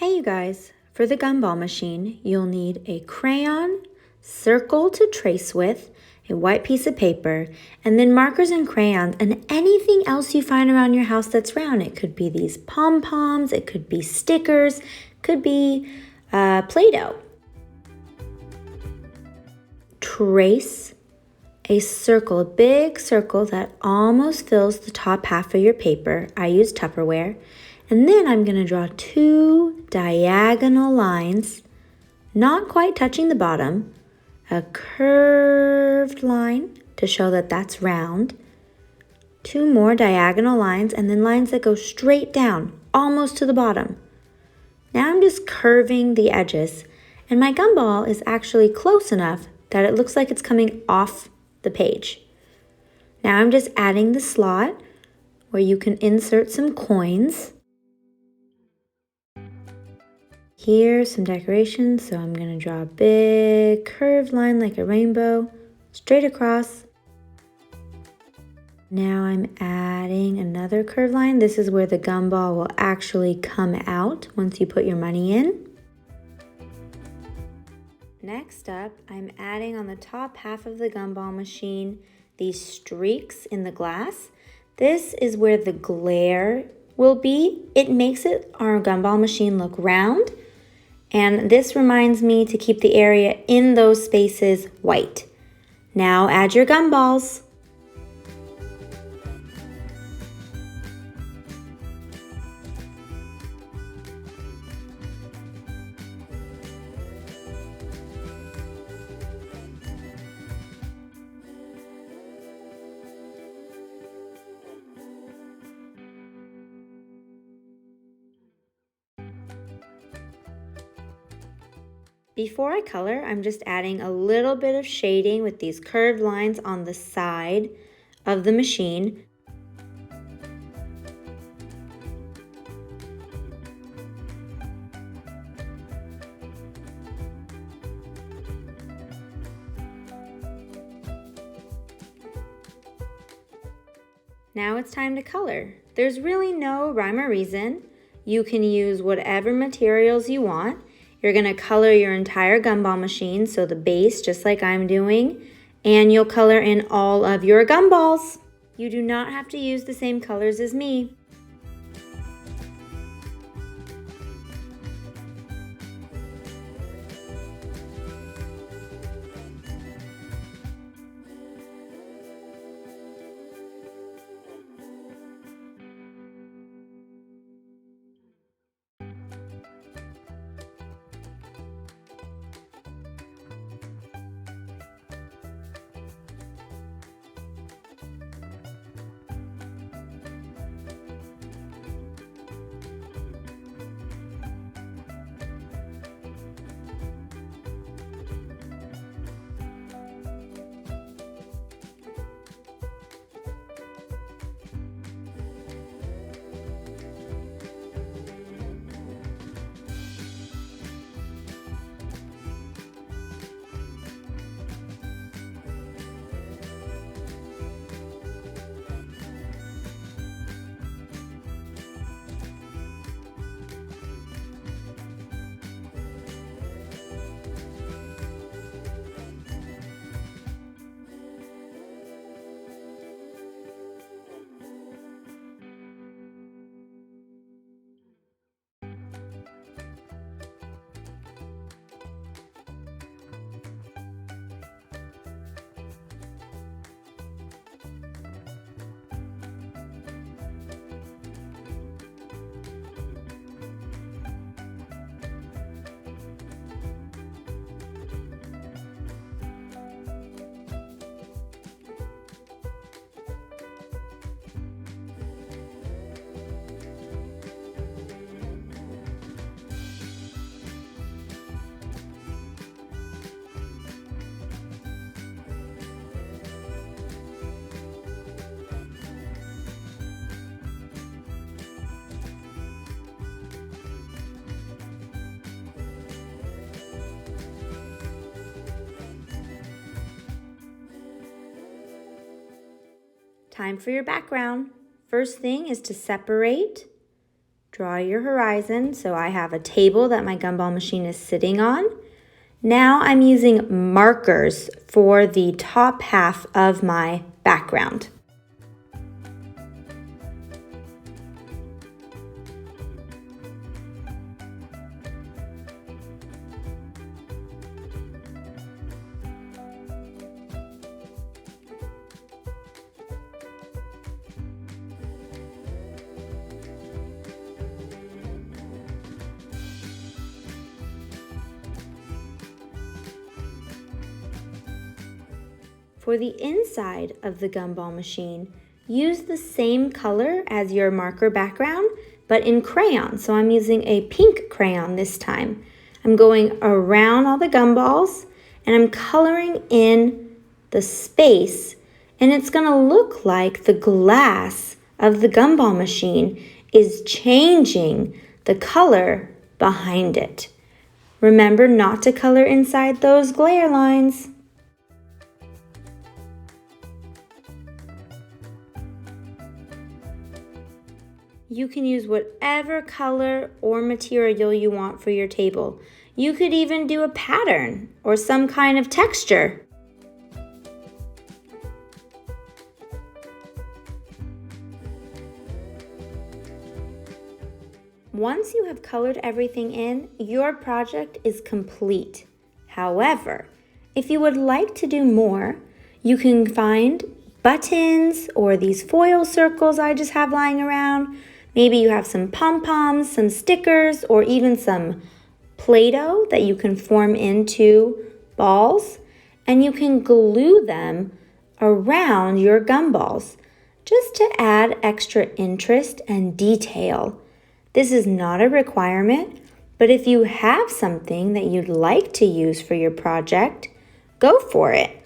Hey you guys, for the Gumball Machine, you'll need a crayon, circle to trace with, a white piece of paper, and then markers and crayons and anything else you find around your house that's round. It could be these pom-poms, it could be stickers, could be Play-Doh. Trace a circle, a big circle that almost fills the top half of your paper. I use Tupperware. And then I'm going to draw two diagonal lines, not quite touching the bottom, a curved line to show that that's round, two more diagonal lines, and then lines that go straight down, almost to the bottom. Now I'm just curving the edges, and my gumball is actually close enough that it looks like it's coming off the page. Now I'm just adding the slot where you can insert some coins. Here's some decorations, so I'm going to draw a big curved line like a rainbow, straight across. Now I'm adding another curved line. This is where the gumball will actually come out once you put your money in. Next up, I'm adding on the top half of the Gumball Machine these streaks in the glass. This is where the glare will be. It makes our Gumball Machine look round. And this reminds me to keep the area in those spaces white. Now add your gumballs. Before I color, I'm just adding a little bit of shading with these curved lines on the side of the machine. Now it's time to color. There's really no rhyme or reason. You can use whatever materials you want. You're going to color your entire Gumball Machine, so the base, just like I'm doing, and you'll color in all of your gumballs. You do not have to use the same colors as me. Time for your background. First thing is to separate, Draw your horizon. So I have a table that my gumball machine is sitting on. Now I'm using markers for the top half of my background. For the inside of the gumball machine, use the same color as your marker background, but in crayon. So I'm using a pink crayon this time. I'm going around all the gumballs and I'm coloring in the space, and it's gonna look like the glass of the gumball machine is changing the color behind it. Remember not to color inside those glare lines. You can use whatever color or material you want for your table. You could even do a pattern or some kind of texture. Once you have colored everything in, your project is complete. However, if you would like to do more, you can find buttons or these foil circles I just have lying around. Maybe you have some pom-poms, some stickers, or even some Play-Doh that you can form into balls, and you can glue them around your gumballs just to add extra interest and detail. This is not a requirement, but if you have something that you'd like to use for your project, go for it.